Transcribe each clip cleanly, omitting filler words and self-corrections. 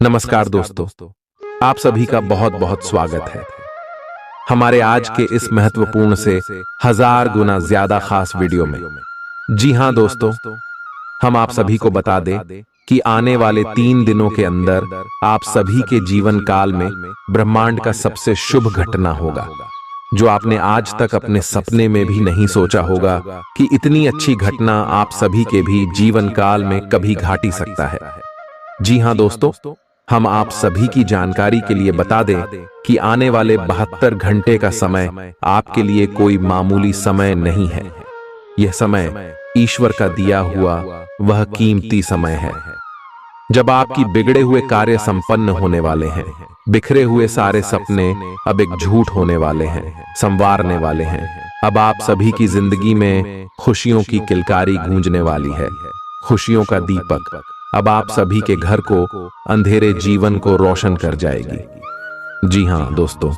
नमस्कार दोस्तों, आप सभी का बहुत बहुत स्वागत है हमारे आज के इस महत्वपूर्ण से 1000 गुना ज्यादा खास वीडियो में। जी हां दोस्तों, हम आप सभी को बता दें कि आने वाले 3 दिनों के अंदर आप सभी के जीवन काल में ब्रह्मांड का सबसे शुभ घटना होगा, जो आपने आज तक अपने सपने में भी नहीं सोचा होगा कि इतनी अच्छी घटना आप सभी के भी जीवन काल में कभी घट ही सकता है। जी हां दोस्तों, हम आप सभी की जानकारी के लिए बता दें कि आने वाले 72 घंटे का समय आपके लिए कोई मामूली समय नहीं है। यह समय ईश्वर का दिया हुआ वह कीमती समय है, जब आपकी बिगड़े हुए कार्य संपन्न होने वाले हैं, बिखरे हुए सारे सपने अब एक झूठ होने वाले हैं, संवारने वाले हैं। अब आप सभी की जिंदगी में खुशियों की किलकारी गूंजने वाली है, खुशियों का दीपक अब आप सभी के घर को, अंधेरे जीवन को रोशन कर जाएगी। जी हां दोस्तों,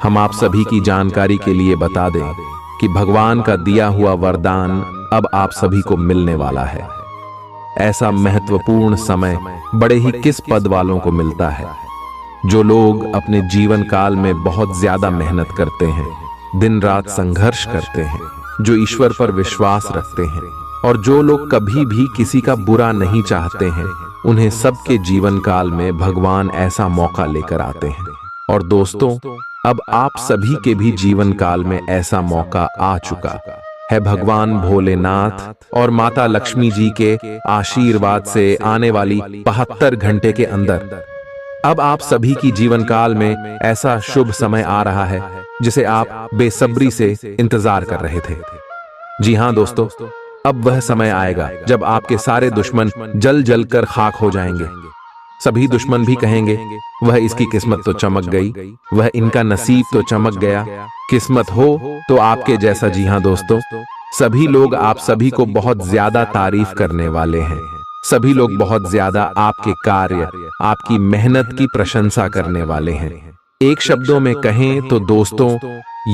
हम आप सभी की जानकारी के लिए बता दें कि भगवान का दिया हुआ वरदान अब आप सभी को मिलने वाला है। ऐसा महत्वपूर्ण समय बड़े ही किस पद वालों को मिलता है, जो लोग अपने जीवन काल में बहुत ज्यादा मेहनत करते हैं, दिन रात संघर्ष करते हैं, जो ईश्वर पर विश्वास रखते हैं और जो लोग कभी भी किसी का बुरा नहीं चाहते हैं, उन्हें सबके जीवन काल में भगवान ऐसा मौका लेकर आते हैं। और दोस्तों, अब आप सभी के भी जीवन काल में ऐसा मौका आ चुका है। भगवान भोलेनाथ और माता लक्ष्मी जी के आशीर्वाद से आने वाली 72 घंटे के अंदर अब आप सभी की जीवन काल में ऐसा शुभ समय आ रहा है, जिसे आप बेसब्री से इंतजार कर रहे थे। जी हां दोस्तों, अब वह समय आएगा जब आपके सारे दुश्मन जल जल कर खाक हो जाएंगे। सभी दुश्मन भी कहेंगे, वह इसकी किस्मत तो चमक गई, वह इनका नसीब तो चमक गया, किस्मत हो तो आपके जैसा। जी हां दोस्तों, सभी लोग आप सभी को बहुत ज्यादा तारीफ करने वाले हैं। सभी लोग बहुत ज्यादा आपके कार्य, आपकी मेहनत की प्रशंसा करने वाले हैं। एक शब्दों में कहें तो दोस्तों,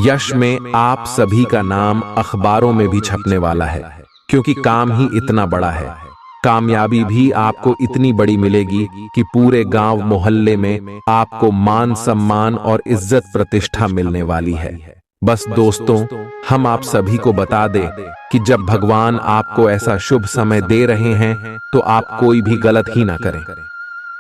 यश में आप सभी का नाम अखबारों में भी छपने वाला है, क्योंकि काम ही इतना बड़ा है। कामयाबी भी आपको इतनी बड़ी मिलेगी कि पूरे गांव मोहल्ले में आपको मान सम्मान और इज्जत प्रतिष्ठा मिलने वाली है। बस दोस्तों, हम आप सभी को बता दें कि जब भगवान आपको ऐसा शुभ समय दे रहे हैं, तो आप कोई भी गलत ही ना करें,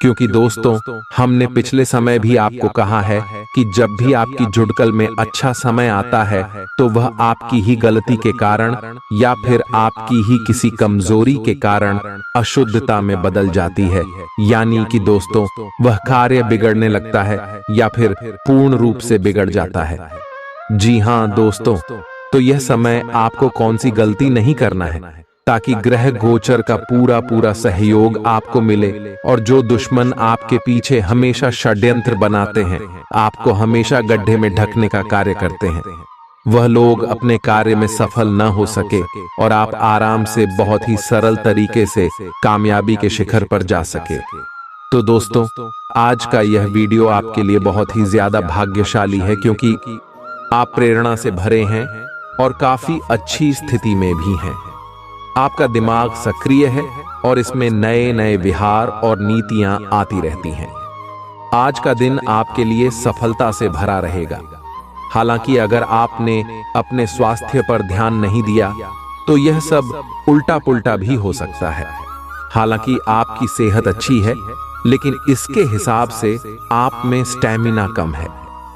क्योंकि दोस्तों, हमने पिछले समय भी आपको कहा है कि जब भी आपकी जुड़कल में अच्छा समय आता है, तो वह आपकी ही गलती के कारण या फिर आपकी ही किसी कमजोरी के कारण अशुद्धता में बदल जाती है। यानी कि दोस्तों, वह कार्य बिगड़ने लगता है या फिर पूर्ण रूप से बिगड़ जाता है। जी हां दोस्तों, तो यह समय आपको कौन सी गलती नहीं करना है, ताकि ग्रह गोचर का पूरा पूरा सहयोग आपको मिले। और जो दुश्मन आपके पीछे हमेशा षड्यंत्र बनाते हैं, आपको हमेशा गड्ढे में ढकने का कार्य करते हैं, वह लोग अपने कार्य में सफल न हो सके और आप आराम से बहुत ही सरल तरीके से कामयाबी के शिखर पर जा सके। तो दोस्तों, आज का यह वीडियो आपके लिए बहुत ही ज्यादा भाग्यशाली है, क्योंकि आप प्रेरणा से भरे हैं और काफी अच्छी स्थिति में भी हैं। आपका दिमाग सक्रिय है और इसमें नए नए विहार और नीतियां आती रहती हैं। आज का दिन आपके लिए सफलता से भरा रहेगा। हालांकि अगर आपने अपने स्वास्थ्य पर ध्यान नहीं दिया, तो यह सब उल्टा पुल्टा भी हो सकता है। हालांकि आपकी सेहत अच्छी है, लेकिन इसके हिसाब से आप में स्टैमिना कम है।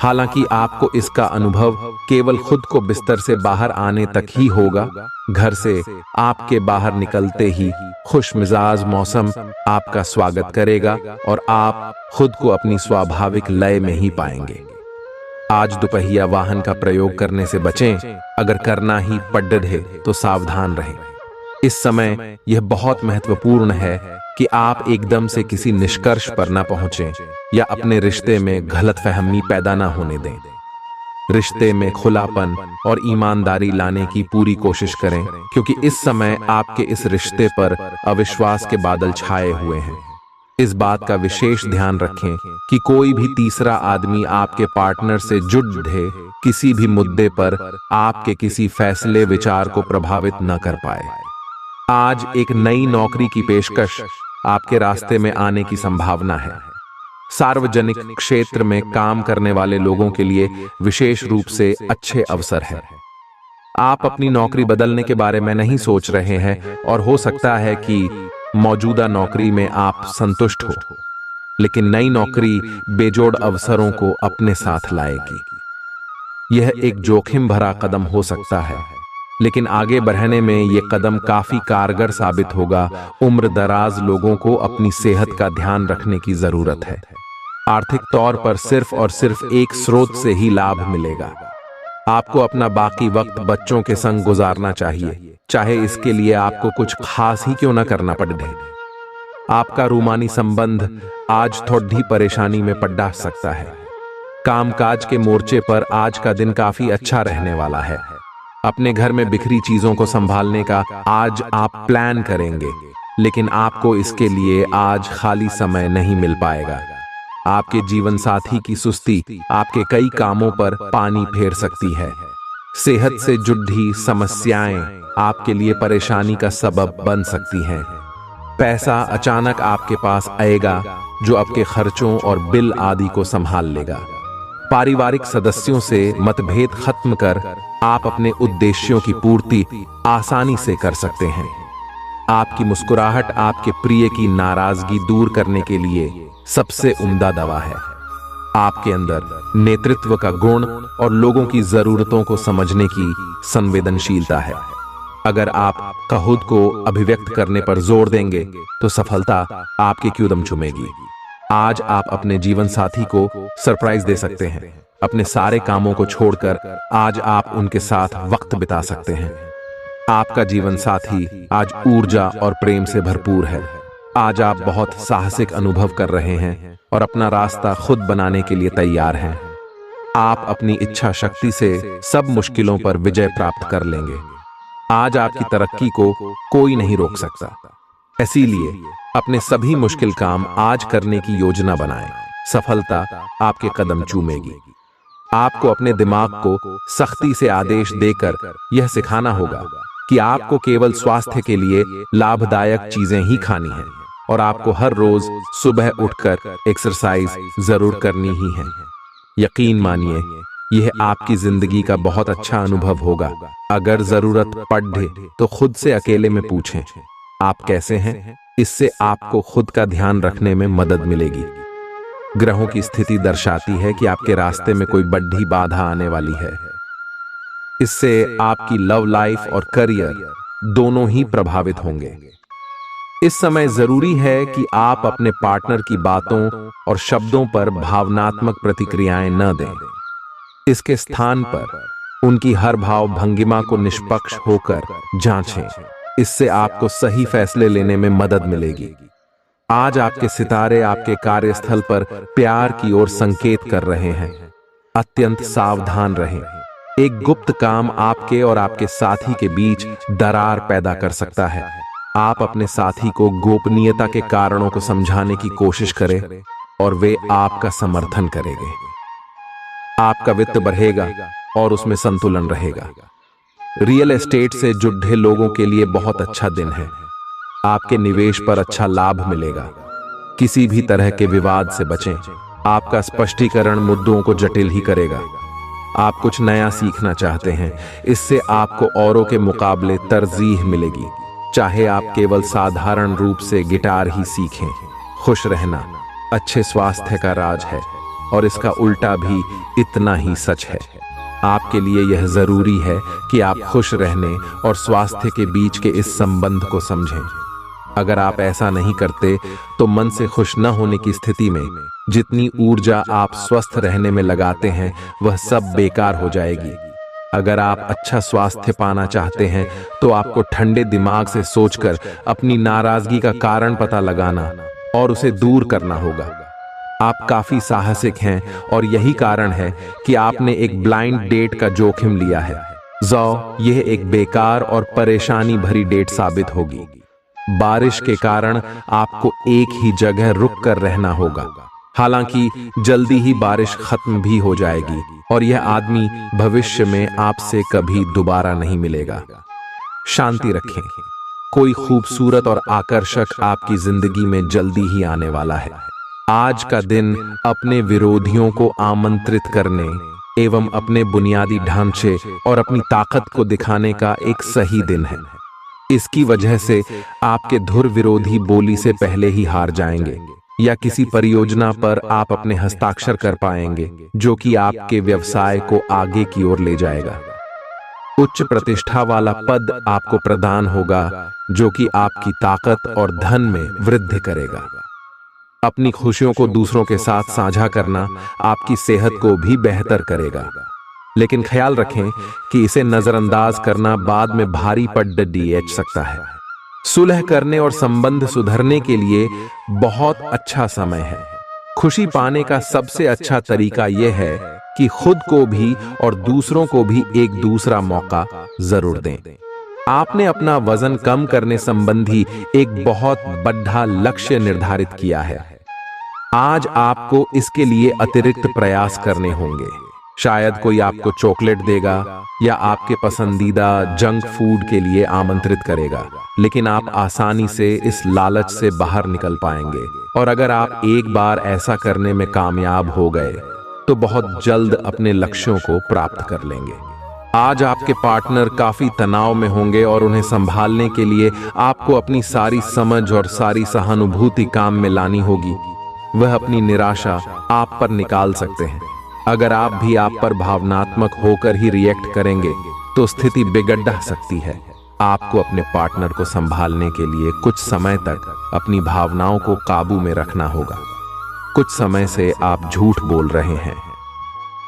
हालांकि आपको इसका अनुभव केवल खुद को बिस्तर से बाहर आने तक ही होगा। घर से आपके बाहर निकलते ही खुशमिजाज मौसम आपका स्वागत करेगा और आप खुद को अपनी स्वाभाविक लय में ही पाएंगे। आज दुपहिया वाहन का प्रयोग करने से बचें। अगर करना ही पड़े तो सावधान रहें। इस समय यह बहुत महत्वपूर्ण है कि आप एकदम से किसी निष्कर्ष पर न पहुंचें या अपने रिश्ते में गलतफहमी पैदा न होने दें। रिश्ते में खुलापन और ईमानदारी लाने की पूरी कोशिश करें, क्योंकि इस समय आपके इस रिश्ते पर अविश्वास के बादल छाए हुए हैं। इस बात का विशेष ध्यान रखें कि कोई भी तीसरा आदमी आपके पार्टनर से जुड़े किसी भी मुद्दे पर आपके किसी फैसले विचार को प्रभावित न कर पाए। आज एक नई नौकरी की पेशकश आपके रास्ते में आने की संभावना है। सार्वजनिक क्षेत्र में काम करने वाले लोगों के लिए विशेष रूप से अच्छे अवसर है। आप अपनी नौकरी बदलने के बारे में नहीं सोच रहे हैं और हो सकता है कि मौजूदा नौकरी में आप संतुष्ट हो, लेकिन नई नौकरी बेजोड़ अवसरों को अपने साथ लाएगी। यह एक जोखिम भरा कदम हो सकता है, लेकिन आगे बढ़ने में यह कदम काफी कारगर साबित होगा। उम्र दराज लोगों को अपनी सेहत का ध्यान रखने की जरूरत है। आर्थिक तौर पर सिर्फ और सिर्फ एक स्रोत से ही लाभ मिलेगा। आपको अपना बाकी वक्त बच्चों के संग गुजारना चाहिए, चाहे इसके लिए आपको कुछ खास ही क्यों न करना पड़े। आपका रूमानी संबंध आज थोड़ी परेशानी में पड़ सकता है। कामकाज के मोर्चे पर आज का दिन काफी अच्छा रहने वाला है। अपने घर में बिखरी चीजों को संभालने का आज आप प्लान करेंगे, लेकिन आपको इसके लिए आज खाली समय नहीं मिल पाएगा। आपके जीवन साथी की सुस्ती आपके कई कामों पर पानी फेर सकती है। सेहत से जुड़ी समस्याएं आपके लिए परेशानी का सबब बन सकती हैं। पैसा अचानक आपके पास आएगा जो आपके खर्चों और बिल आदि को संभाल लेगा। पारिवारिक सदस्यों से मतभेद खत्म कर आप अपने उद्देश्यों की पूर्ति आसानी से कर सकते हैं। आपकी मुस्कुराहट आपके प्रिय की नाराजगी दूर करने के लिए सबसे उम्दा दवा है। आपके अंदर नेतृत्व का गुण और लोगों की जरूरतों को समझने की संवेदनशीलता है। अगर आप खुद को अभिव्यक्त करने पर जोर देंगे तो सफलता आपके कदम चूमेगी। आज आप अपने जीवन साथी को सरप्राइज दे सकते हैं। अपने सारे कामों को छोड़कर आज आप उनके साथ वक्त बिता सकते हैं। आपका जीवन साथी आज ऊर्जा और प्रेम से भरपूर है। आज आप बहुत साहसिक अनुभव कर रहे हैं और अपना रास्ता खुद बनाने के लिए तैयार हैं। आप अपनी इच्छा शक्ति से सब मुश्किलों पर विजय प्राप्त कर लेंगे। आज आपकी तरक्की को कोई नहीं रोक सकता। इसीलिए अपने सभी मुश्किल काम आज करने की योजना बनाएं। सफलता आपके कदम चूमेगी। आपको अपने दिमाग को सख्ती से आदेश देकर यह सिखाना होगा कि आपको केवल स्वास्थ्य के लिए लाभदायक चीजें ही खानी हैं और आपको हर रोज सुबह उठकर एक्सरसाइज जरूर करनी ही है। यकीन मानिए, यह आपकी जिंदगी का बहुत अच्छा अनुभव होगा। अगर जरूरत पड़े तो खुद से अकेले में पूछें, आप कैसे हैं? इससे आपको खुद का ध्यान रखने में मदद मिलेगी। ग्रहों की स्थिति दर्शाती है कि आपके रास्ते में कोई बड़ी बाधा आने वाली है। इससे आपकी लव लाइफ और करियर दोनों ही प्रभावित होंगे। इस समय जरूरी है कि आप अपने पार्टनर की बातों और शब्दों पर भावनात्मक प्रतिक्रियाएं न दें। इसके स्थान पर उनकी हर भाव भंगिमा को निष्पक्ष होकर जांचें। इससे आपको सही फैसले लेने में मदद मिलेगी। आज आपके सितारे आपके कार्यस्थल पर प्यार की ओर संकेत कर रहे हैं। अत्यंत सावधान रहें। एक गुप्त काम आपके और आपके साथी के बीच दरार पैदा कर सकता है। आप अपने साथी को गोपनीयता के कारणों को समझाने की कोशिश करें और वे आपका समर्थन करेंगे। आपका वित्त बढ़ेगा और उसमें संतुलन रहेगा। रियल एस्टेट से जुड़े लोगों के लिए बहुत अच्छा दिन है। आपके निवेश पर अच्छा लाभ मिलेगा। किसी भी तरह के विवाद से बचें। आपका स्पष्टीकरण मुद्दों को जटिल ही करेगा। आप कुछ नया सीखना चाहते हैं, इससे आपको औरों के मुकाबले तरजीह मिलेगी। चाहे आप केवल साधारण रूप से गिटार ही सीखें। खुश रहना अच्छे स्वास्थ्य का राज है और इसका उल्टा भी इतना ही सच है। आपके लिए यह जरूरी है कि आप खुश रहने और स्वास्थ्य के बीच के इस संबंध को समझें। अगर आप ऐसा नहीं करते तो मन से खुश न होने की स्थिति में जितनी ऊर्जा आप स्वस्थ रहने में लगाते हैं वह सब बेकार हो जाएगी। अगर आप अच्छा स्वास्थ्य पाना चाहते हैं तो आपको ठंडे दिमाग से सोचकर अपनी नाराजगी का कारण पता लगाना और उसे दूर करना होगा। आप काफी साहसिक हैं और यही कारण है कि आपने एक ब्लाइंड डेट का जोखिम लिया है। यह एक बेकार और परेशानी भरी डेट साबित होगी। बारिश के कारण आपको एक ही जगह रुक कर रहना होगा। हालांकि जल्दी ही बारिश खत्म भी हो जाएगी और यह आदमी भविष्य में आपसे कभी दोबारा नहीं मिलेगा। शांति रखें। कोई खूबसूरत और आकर्षक आपकी जिंदगी में जल्दी ही आने वाला है। आज का दिन अपने विरोधियों को आमंत्रित करने एवं अपने बुनियादी ढांचे और अपनी ताकत को दिखाने का एक सही दिन है। इसकी वजह से आपके धुर विरोधी बोली से पहले ही हार जाएंगे या किसी परियोजना पर आप अपने हस्ताक्षर कर पाएंगे, जो कि आपके व्यवसाय को आगे की ओर ले जाएगा। उच्च प्रतिष्ठा वाला पद आपको प्रदान होगा, जो कि आपकी ताकत और धन में वृद्धि करेगा। अपनी खुशियों को दूसरों के साथ साझा करना आपकी सेहत को भी बेहतर करेगा, लेकिन ख्याल रखें कि इसे नजरअंदाज करना बाद में भारी पड़ सकता है। सुलह करने और संबंध सुधरने के लिए बहुत अच्छा समय है। खुशी पाने का सबसे अच्छा तरीका यह है कि खुद को भी और दूसरों को भी एक दूसरा मौका जरूर दें। आपने अपना वजन कम करने संबंधी एक बहुत बड़ा लक्ष्य निर्धारित किया है। आज आपको इसके लिए अतिरिक्त प्रयास करने होंगे। शायद कोई आपको चॉकलेट देगा या आपके पसंदीदा जंक फूड के लिए आमंत्रित करेगा, लेकिन आप आसानी से इस लालच से बाहर निकल पाएंगे। और अगर आप एक बार ऐसा करने में कामयाब हो गए तो बहुत जल्द अपने लक्ष्यों को प्राप्त कर लेंगे। आज आपके पार्टनर काफी तनाव में होंगे और उन्हें संभालने के लिए आपको अपनी सारी समझ और सारी सहानुभूति काम में लानी होगी। वह अपनी निराशा आप पर निकाल सकते हैं। अगर आप भी आप पर भावनात्मक होकर ही रिएक्ट करेंगे तो स्थिति बिगड़ सकती है। आपको अपने पार्टनर को संभालने के लिए कुछ समय तक अपनी भावनाओं को काबू में रखना होगा। कुछ समय से आप झूठ बोल रहे हैं।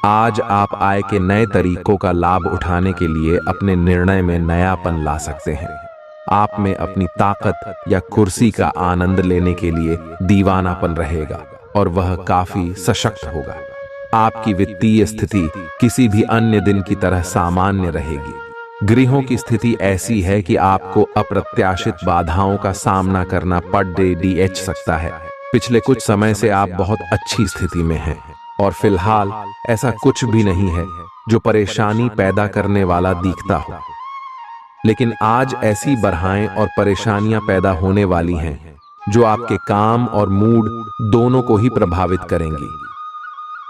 आज आप आय के नए तरीकों का लाभ उठाने के लिए अपने निर्णय में नयापन ला सकते हैं। आप में अपनी ताकत या कुर्सी का आनंद लेने के लिए दीवानापन रहेगा और वह काफी सशक्त होगा। आपकी वित्तीय स्थिति किसी भी अन्य दिन की तरह सामान्य रहेगी। गृहों की स्थिति ऐसी है कि आपको अप्रत्याशित बाधाओं का सामना करना पड़ सकता है। पिछले कुछ समय से आप बहुत अच्छी स्थिति में हैं और फिलहाल ऐसा कुछ भी नहीं है जो परेशानी पैदा करने वाला दिखता हो। लेकिन आज ऐसी बाधाएं और परेशानियां पैदा होने वाली हैं जो आपके काम और मूड दोनों को ही प्रभावित करेंगी।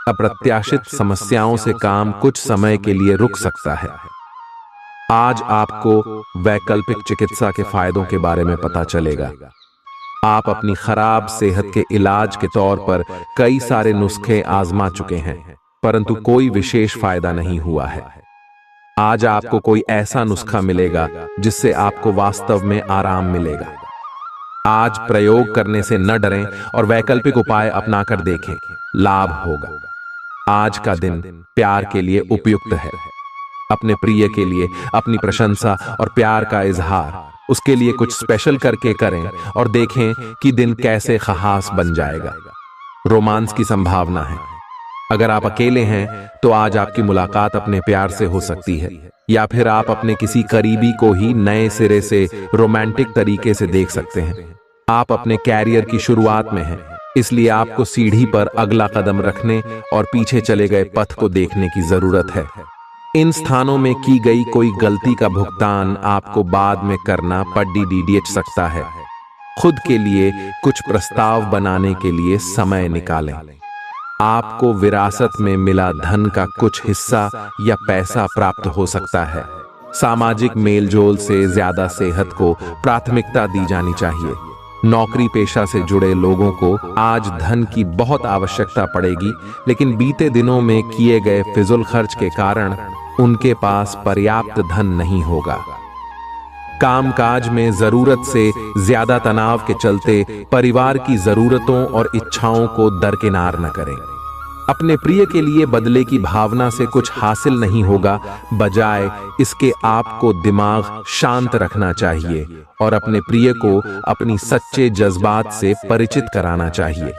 अप्रत्याशित समस्याओं से काम कुछ समय के लिए रुक सकता है। आज आपको वैकल्पिक चिकित्सा के फायदों के बारे में पता चलेगा। आप अपनी खराब सेहत के इलाज के तौर पर कई सारे नुस्खे आजमा चुके हैं, परंतु कोई विशेष फायदा नहीं हुआ है। आज आपको कोई ऐसा नुस्खा मिलेगा जिससे आपको वास्तव में आराम मिलेगा। आज प्रयोग करने से न डरें और वैकल्पिक उपाय अपनाकर देखें, लाभ होगा। आज का दिन प्यार के लिए उपयुक्त है। अपने प्रिय के लिए अपनी प्रशंसा और प्यार का इजहार उसके लिए कुछ स्पेशल करके करें और देखें कि दिन कैसे खास बन जाएगा। रोमांस की संभावना है। अगर आप अकेले हैं तो आज आपकी मुलाकात अपने प्यार से हो सकती है, या फिर आप अपने किसी करीबी को ही नए सिरे से रोमांटिक तरीके से देख सकते हैं। आप अपने कैरियर की शुरुआत में हैं, इसलिए आपको सीढ़ी पर अगला कदम रखने और पीछे चले गए पथ को देखने की जरूरत है। इन स्थानों में की गई कोई गलती का भुगतान आपको बाद में करना पड़ सकता है। खुद के लिए कुछ प्रस्ताव बनाने के लिए समय निकालें। आपको विरासत में मिला धन का कुछ हिस्सा या पैसा प्राप्त हो सकता है। सामाजिक मेलजोल से ज्यादा सेहत को प्राथमिकता दी जानी चाहिए। नौकरी पेशा से जुड़े लोगों को आज धन की बहुत आवश्यकता पड़ेगी, लेकिन बीते दिनों में किए गए फिजूल खर्च के कारण उनके पास पर्याप्त धन नहीं होगा। कामकाज में जरूरत से ज्यादा तनाव के चलते परिवार की जरूरतों और इच्छाओं को दरकिनार न करें। अपने प्रिय के लिए बदले की भावना से कुछ हासिल नहीं होगा, बजाय इसके आपको दिमाग शांत रखना चाहिए और अपने प्रिय को अपनी सच्चे जज्बात से परिचित कराना चाहिए।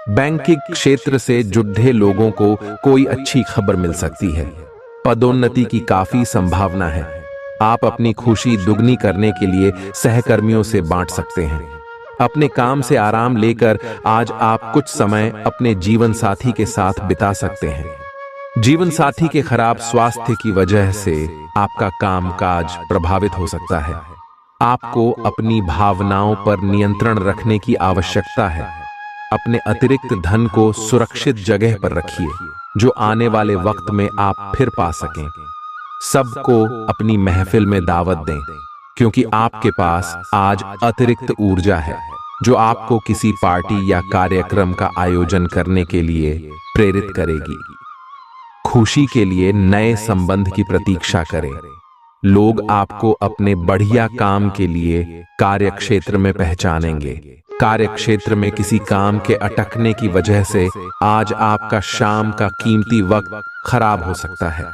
बैंकिंग क्षेत्र से जुड़े लोगों को कोई अच्छी खबर मिल सकती है। पदोन्नति की काफी संभावना है। आप अपनी खुशी दुगनी करने के लिए सहकर्मियों से बांट सकते हैं। अपने काम से आराम लेकर आज आप कुछ समय अपने जीवन साथी के साथ बिता सकते हैं। जीवन साथी के खराब स्वास्थ्य की वजह से आपका कामकाज प्रभावित हो सकता है। आपको अपनी भावनाओं पर नियंत्रण रखने की आवश्यकता है। अपने अतिरिक्त धन को सुरक्षित जगह पर रखिए, जो आने वाले वक्त में आप फिर पा सकें। सबको अपनी महफिल में दावत दें, क्योंकि आपके पास आज अतिरिक्त ऊर्जा है जो आपको किसी पार्टी या कार्यक्रम का आयोजन करने के लिए प्रेरित करेगी। खुशी के लिए नए संबंध की प्रतीक्षा करें। लोग आपको अपने बढ़िया काम के लिए कार्यक्षेत्र में पहचानेंगे। कार्यक्षेत्र में किसी काम के अटकने की वजह से आज आपका शाम का कीमती वक्त खराब हो सकता है।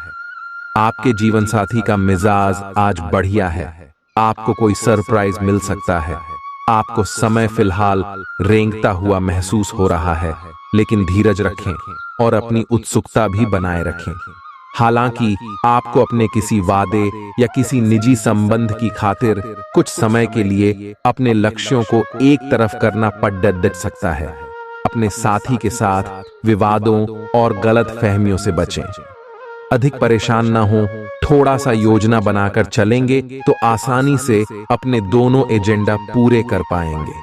आपके जीवन साथी का मिजाज आज बढ़िया है। आपको कोई सरप्राइज मिल सकता है। आपको समय फिलहाल रेंगता हुआ महसूस हो रहा है, लेकिन धीरज रखें और अपनी उत्सुकता भी बनाए रखें। हालांकि आपको अपने किसी वादे या किसी निजी संबंध की खातिर कुछ समय के लिए अपने लक्ष्यों को एक तरफ करना पड़ सकता है। अपने साथी के साथ विवादों और गलत फहमियों से बचें। अधिक परेशान ना हो, थोड़ा सा योजना बनाकर चलेंगे तो आसानी से अपने दोनों एजेंडा पूरे कर पाएंगे।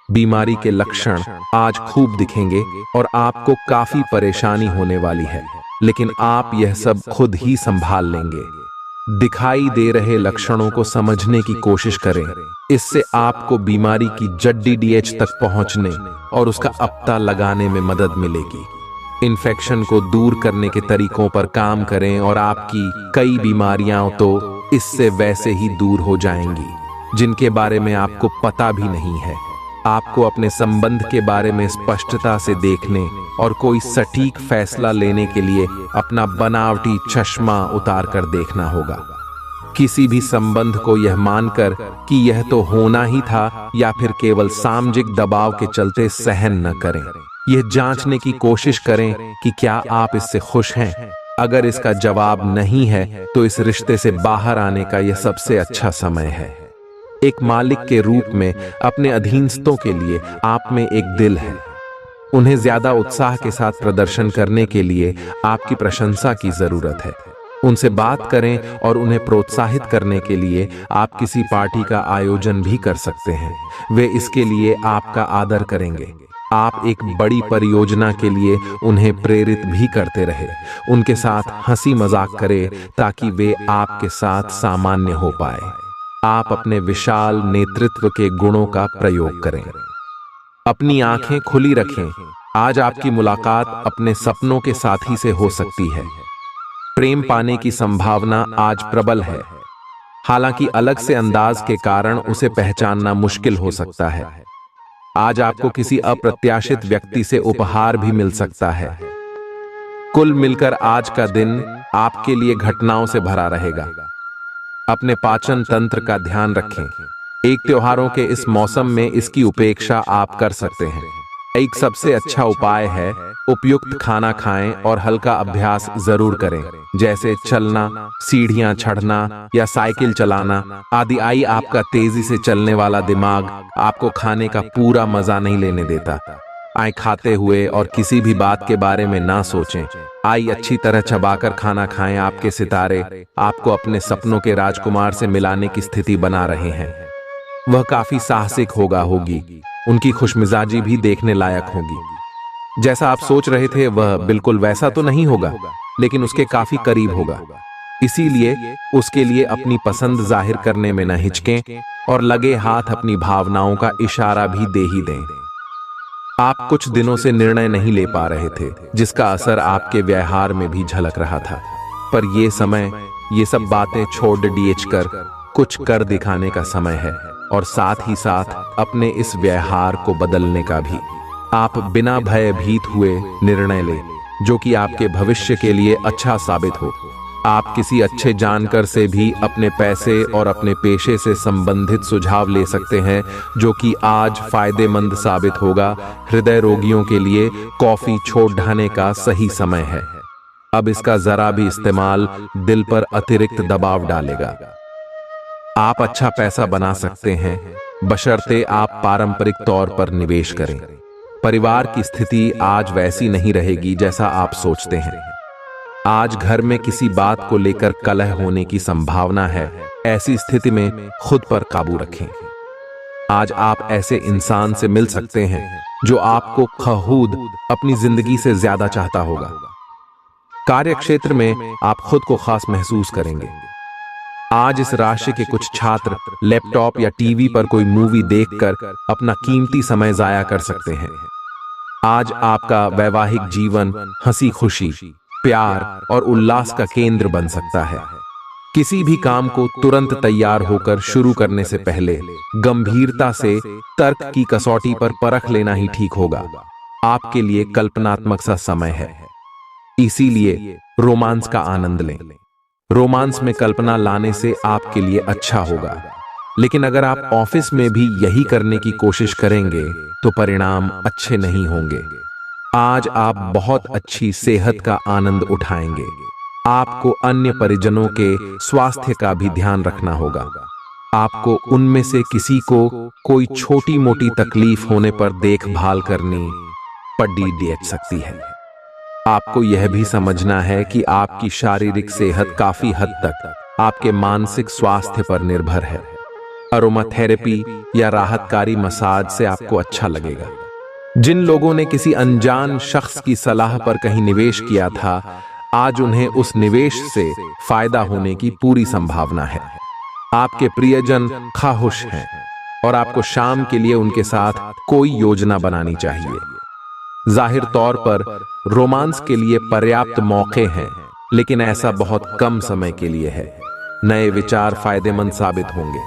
बीमारी के लक्षण आज खूब दिखेंगे और आपको काफी परेशानी होने वाली है, लेकिन आप यह सब खुद ही संभाल लेंगे। दिखाई दे रहे लक्षणों को समझने की कोशिश करें। इससे आपको बीमारी की जड़ DH तक पहुंचने और उसका पता लगाने में मदद मिलेगी। इन्फेक्शन को दूर करने के तरीकों पर काम करें और आपकी कई बीमारियां तो इससे वैसे ही दूर हो जाएंगी जिनके बारे में आपको पता भी नहीं है। आपको अपने संबंध के बारे में स्पष्टता से देखने और कोई सटीक फैसला लेने के लिए अपना बनावटी चश्मा उतार कर देखना होगा। किसी भी संबंध को यह मानकर कि यह तो होना ही था या फिर केवल सामाजिक दबाव के चलते सहन न करें। यह जांचने की कोशिश करें कि क्या आप इससे खुश हैं। अगर इसका जवाब नहीं है तो इस रिश्ते से बाहर आने का यह सबसे अच्छा समय है। एक मालिक के रूप में अपने अधीनस्थों के लिए आप में एक दिल है। उन्हें ज्यादा उत्साह के साथ प्रदर्शन करने के लिए आपकी प्रशंसा की जरूरत है। उनसे बात करें और उन्हें प्रोत्साहित करने के लिए आप किसी पार्टी का आयोजन भी कर सकते हैं। वे इसके लिए आपका आदर करेंगे। आप एक बड़ी परियोजना के लिए उन्हें प्रेरित भी करते रहे। उनके साथ हंसी मजाक करें ताकि वे आपके साथ सामान्य हो पाए। आप अपने विशाल नेतृत्व के गुणों का प्रयोग करें। अपनी आंखें खुली रखें। आज आपकी मुलाकात अपने सपनों के साथी से हो सकती है। प्रेम पाने की संभावना आज प्रबल है, हालांकि अलग से अंदाज के कारण उसे पहचानना मुश्किल हो सकता है। आज आपको किसी अप्रत्याशित व्यक्ति से उपहार भी मिल सकता है। कुल मिलकर आज का दिन आपके लिए घटनाओं से भरा रहेगा। अपने पाचन तंत्र का ध्यान रखें। एक त्योहारों के इस मौसम में इसकी उपेक्षा आप कर सकते हैं। एक सबसे अच्छा उपाय है उपयुक्त खाना खाएं और हल्का अभ्यास जरूर करें, जैसे चलना, सीढ़ियां चढ़ना या साइकिल चलाना आदि। आई आपका तेजी से चलने वाला दिमाग आपको खाने का पूरा मजा नहीं लेने देता। आए खाते हुए और किसी भी बात के बारे में ना सोचें। आई अच्छी तरह चबाकर खाना खाएं। आपके सितारे आपको अपने सपनों के राजकुमार से मिलाने की स्थिति बना रहे हैं। वह काफी साहसिक होगी। उनकी खुशमिजाजी भी देखने लायक होगी। जैसा आप सोच रहे थे वह बिल्कुल वैसा तो नहीं होगा, लेकिन उसके काफी करीब होगा। इसीलिए उसके लिए अपनी पसंद जाहिर करने में न हिचकें और लगे हाथ अपनी भावनाओं का इशारा भी दे ही दें। आप कुछ दिनों से निर्णय नहीं ले पा रहे थे, जिसका असर आपके व्यवहार में भी झलक रहा था। पर यह समय ये सब बातें छोड़ DH कर कुछ कर दिखाने का समय है, और साथ ही साथ अपने इस व्यवहार को बदलने का भी। आप बिना भयभीत हुए निर्णय लें, जो कि आपके भविष्य के लिए अच्छा साबित हो। आप किसी अच्छे जानकार से भी अपने पैसे और अपने पेशे से संबंधित सुझाव ले सकते हैं, जो कि आज फायदेमंद साबित होगा। हृदय रोगियों के लिए कॉफी छोड़ ढाने का सही समय है। अब इसका जरा भी इस्तेमाल दिल पर अतिरिक्त दबाव डालेगा। आप अच्छा पैसा बना सकते हैं, बशर्ते आप पारंपरिक तौर पर निवेश करें। परिवार की स्थिति आज वैसी नहीं रहेगी जैसा आप सोचते हैं। आज घर में किसी बात को लेकर कलह होने की संभावना है। ऐसी स्थिति में खुद पर काबू रखें। आज आप ऐसे इंसान से मिल सकते हैं जो आपको खुद अपनी जिंदगी से ज्यादा चाहता होगा। कार्य क्षेत्र में आप खुद को खास महसूस करेंगे। आज इस राशि के कुछ छात्र लैपटॉप या टीवी पर कोई मूवी देखकर अपना कीमती समय जाया कर सकते हैं। आज आपका वैवाहिक जीवन हंसी खुशी, प्यार और उल्लास का केंद्र बन सकता है। किसी भी काम को तुरंत तैयार होकर शुरू करने से पहले गंभीरता से तर्क की कसौटी पर परख लेना ही ठीक होगा। आपके लिए कल्पनात्मक सा समय है, इसीलिए रोमांस का आनंद लें। रोमांस में कल्पना लाने से आपके लिए अच्छा होगा, लेकिन अगर आप ऑफिस में भी यही करने की कोशिश करेंगे तो परिणाम अच्छे नहीं होंगे। आज आप बहुत अच्छी सेहत का आनंद उठाएंगे। आपको अन्य परिजनों के स्वास्थ्य का भी ध्यान रखना होगा। आपको उनमें से किसी को कोई छोटी मोटी तकलीफ होने पर देखभाल करनी पड़ सकती है। आपको यह भी समझना है कि आपकी शारीरिक सेहत काफी हद तक आपके मानसिक स्वास्थ्य पर निर्भर है। अरोमाथेरेपी या राहतकारी मसाज से आपको अच्छा लगेगा। जिन लोगों ने किसी अनजान शख्स की सलाह पर कहीं निवेश किया था, आज उन्हें उस निवेश से फायदा होने की पूरी संभावना है। आपके प्रियजन खाहुश हैं और आपको शाम के लिए उनके साथ कोई योजना बनानी चाहिए। जाहिर तौर पर रोमांस के लिए पर्याप्त मौके हैं, लेकिन ऐसा बहुत कम समय के लिए है। नए विचार फायदेमंद साबित होंगे।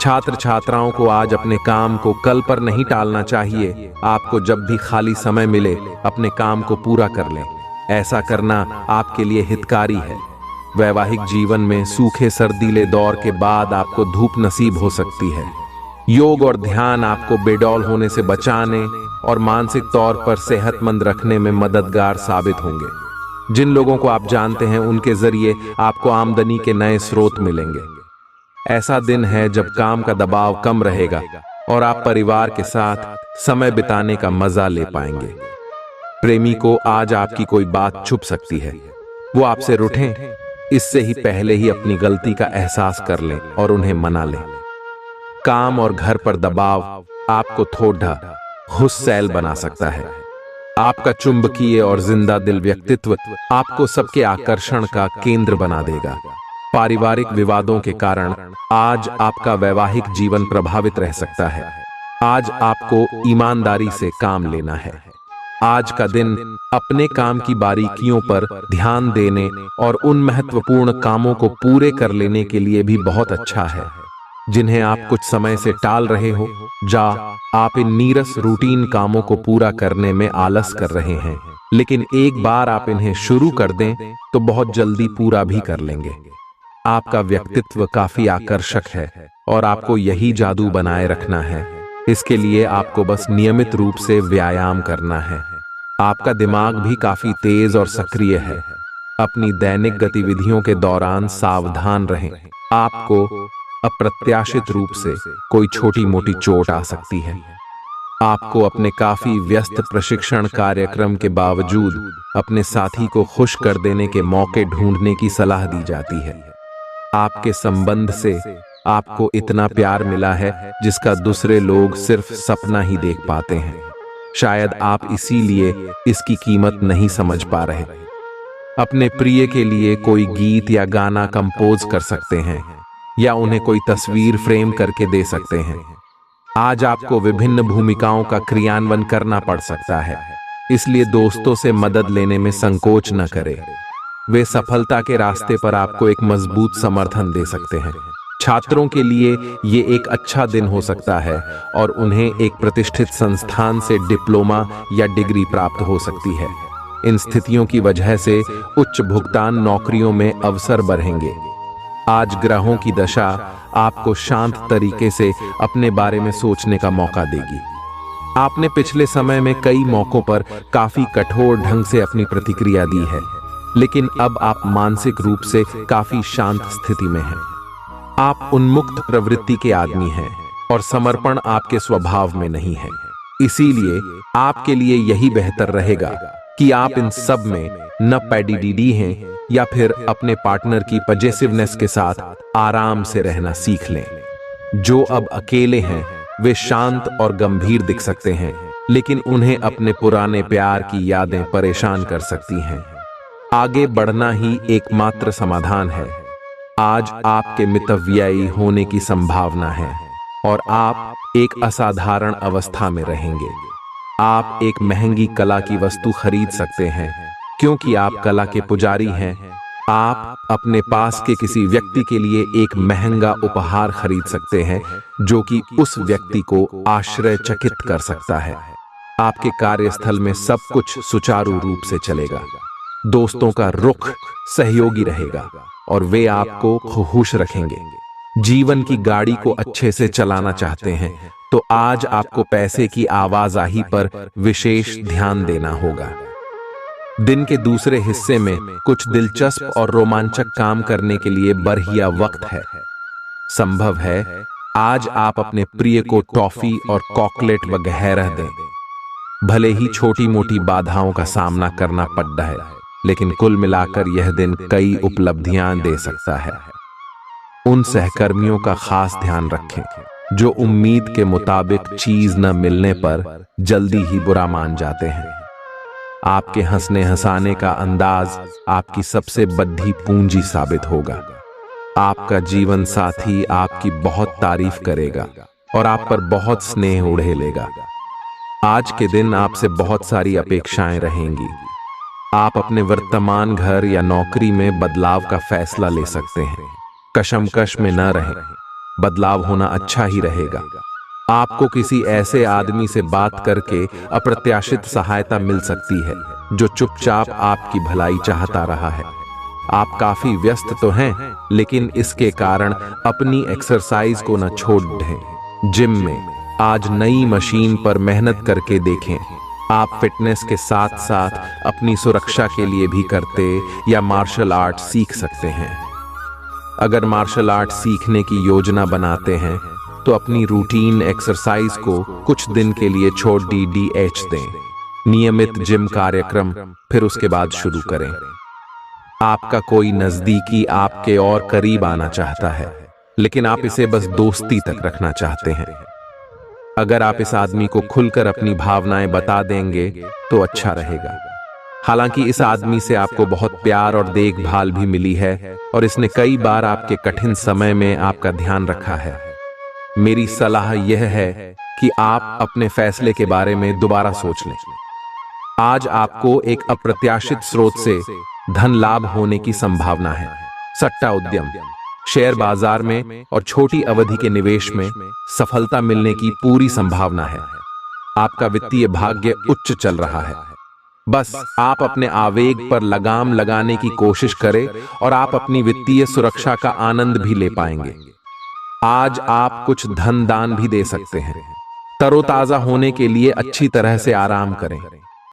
छात्र छात्राओं को आज अपने काम को कल पर नहीं टालना चाहिए। आपको जब भी खाली समय मिले अपने काम को पूरा कर लें। ऐसा करना आपके लिए हितकारी है। वैवाहिक जीवन में सूखे सर्दीले दौर के बाद आपको धूप नसीब हो सकती है। योग और ध्यान आपको बेडौल होने से बचाने और मानसिक तौर पर सेहतमंद रखने में मददगार साबित होंगे। जिन लोगों को आप जानते हैं उनके जरिए आपको आमदनी के नए स्रोत मिलेंगे। ऐसा दिन है जब काम का दबाव कम रहेगा और आप परिवार के साथ समय बिताने का मजा ले पाएंगे। प्रेमी को आज आपकी कोई बात छुप सकती है। वो आपसे रूठें, इससे ही पहले ही अपनी गलती का एहसास कर लें और उन्हें मना लें। काम और घर पर दबाव आपको थोड़ा गुस्सैल बना सकता है। आपका चुंबकीय और जिंदा दिल व्यक्तित्व आपको सबके आकर्षण का केंद्र बना देगा। पारिवारिक विवादों के कारण आज आपका वैवाहिक जीवन प्रभावित रह सकता है। आज आपको ईमानदारी से काम लेना है। आज का दिन अपने काम की बारीकियों पर ध्यान देने और उन महत्वपूर्ण कामों को पूरे कर लेने के लिए भी बहुत अच्छा है जिन्हें आप कुछ समय से टाल रहे हो। आप इन नीरस रूटीन कामों को पूरा करने में आलस कर रहे हैं, लेकिन एक बार आप इन्हें शुरू कर दें तो बहुत जल्दी पूरा भी कर लेंगे। आपका व्यक्तित्व काफी आकर्षक है और आपको यही जादू बनाए रखना है। इसके लिए आपको बस नियमित रूप से व्यायाम करना है। आपका दिमाग भी काफी तेज और सक्रिय है। अपनी दैनिक गतिविधियों के दौरान सावधान रहें। आपको अप्रत्याशित रूप से कोई छोटी मोटी चोट आ सकती है। आपको अपने काफी व्यस्त प्रशिक्षण कार्यक्रम के बावजूद अपने साथी को खुश कर देने के मौके ढूंढने की सलाह दी जाती है। आपके संबंध से आपको इतना प्यार मिला है जिसका दूसरे लोग सिर्फ सपना ही देख पाते हैं। शायद आप इसीलिए इसकी कीमत नहीं समझ पा रहे। अपने प्रिय के लिए कोई गीत या गाना कंपोज कर सकते हैं या उन्हें कोई तस्वीर फ्रेम करके दे सकते हैं। आज आपको विभिन्न भूमिकाओं का क्रियान्वयन करना पड़ सकता है, इसलिए दोस्तों से मदद लेने में संकोच न करें। वे सफलता के रास्ते पर आपको एक मजबूत समर्थन दे सकते हैं। छात्रों के लिए ये एक अच्छा दिन हो सकता है और उन्हें एक प्रतिष्ठित संस्थान से डिप्लोमा या डिग्री प्राप्त हो सकती है। इन स्थितियों की वजह से उच्च भुगतान नौकरियों में अवसर बढ़ेंगे। आज ग्रहों की दशा आपको शांत तरीके से अपने बारे में सोचने का मौका देगी। आपने पिछले समय में कई मौकों पर काफी कठोर ढंग से अपनी प्रतिक्रिया दी है, लेकिन अब आप मानसिक रूप से काफी शांत स्थिति में हैं। आप उन्मुक्त प्रवृत्ति के आदमी हैं और समर्पण आपके स्वभाव में नहीं है। इसीलिए आपके लिए यही बेहतर रहेगा कि आप इन सब में न पैडीडीडी हैं या फिर अपने पार्टनर की पजेसिवनेस के साथ आराम से रहना सीख लें। जो अब अकेले हैं वे शांत और गंभीर दिख सकते हैं, लेकिन उन्हें अपने पुराने प्यार की यादें परेशान कर सकती हैं। आगे बढ़ना ही एकमात्र समाधान है। आज आपके मितव्ययी होने की संभावना है और आप एक असाधारण अवस्था में रहेंगे। आप एक महंगी कला की वस्तु खरीद सकते हैं क्योंकि आप कला के पुजारी हैं। आप अपने पास के किसी व्यक्ति के लिए एक महंगा उपहार खरीद सकते हैं जो कि उस व्यक्ति को आश्चर्यचकित कर सकता है। आपके कार्यस्थल में सब कुछ सुचारू रूप से चलेगा। दोस्तों का रुख सहयोगी रहेगा और वे आपको खुश रखेंगे। जीवन की गाड़ी को अच्छे से चलाना चाहते हैं तो आज आपको पैसे की आवाजाही पर विशेष ध्यान देना होगा। दिन के दूसरे हिस्से में कुछ दिलचस्प और रोमांचक काम करने के लिए बढ़िया वक्त है। संभव है आज आप अपने प्रिय को टॉफी और चॉकलेट वगैरह दें। भले ही छोटी मोटी बाधाओं का सामना करना पड़ता है, लेकिन कुल मिलाकर यह दिन कई उपलब्धियां दे सकता है। उन सहकर्मियों का खास ध्यान रखें जो उम्मीद के मुताबिक चीज न मिलने पर जल्दी ही बुरा मान जाते हैं। आपके हंसने हंसाने का अंदाज आपकी सबसे बड़ी पूंजी साबित होगा। आपका जीवन साथी आपकी बहुत तारीफ करेगा और आप पर बहुत स्नेह उड़ेलेगा। आज के दिन आपसे बहुत सारी अपेक्षाएं रहेंगी। आप अपने वर्तमान घर या नौकरी में बदलाव का फैसला ले सकते हैं। कशमकश में न रहें, बदलाव होना अच्छा ही रहेगा। आपको किसी ऐसे आदमी से बात करके अप्रत्याशित सहायता मिल सकती है जो चुपचाप आपकी भलाई चाहता रहा है। आप काफी व्यस्त तो हैं, लेकिन इसके कारण अपनी एक्सरसाइज को न छोड़ दें। जिम में आज नई मशीन पर मेहनत करके देखें। आप फिटनेस के साथ साथ अपनी सुरक्षा के लिए भी करते या मार्शल आर्ट सीख सकते हैं। अगर मार्शल आर्ट सीखने की योजना बनाते हैं तो अपनी रूटीन एक्सरसाइज को कुछ दिन के लिए छोड़ DDH दें। नियमित जिम कार्यक्रम फिर उसके बाद शुरू करें। आपका कोई नजदीकी आपके और करीब आना चाहता है, लेकिन आप इसे बस दोस्ती तक रखना चाहते हैं। अगर आप इस आदमी को खुलकर अपनी भावनाएं बता देंगे तो अच्छा रहेगा। हालांकि इस आदमी से आपको बहुत प्यार और देखभाल भी मिली है और इसने कई बार आपके कठिन समय में आपका ध्यान रखा है। मेरी सलाह यह है कि आप अपने फैसले के बारे में दोबारा सोच लें। आज आपको एक अप्रत्याशित स्रोत से धन लाभ होने की संभावना है। सट्टा उद्यम, शेयर बाजार में और छोटी अवधि के निवेश में सफलता मिलने की पूरी संभावना है। आपका वित्तीय भाग्य उच्च चल रहा है। बस आप अपने आवेग पर लगाम लगाने की कोशिश करें और आप अपनी वित्तीय सुरक्षा का आनंद भी ले पाएंगे। आज आप कुछ धन दान भी दे सकते हैं। तरोताजा होने के लिए अच्छी तरह से आराम करें।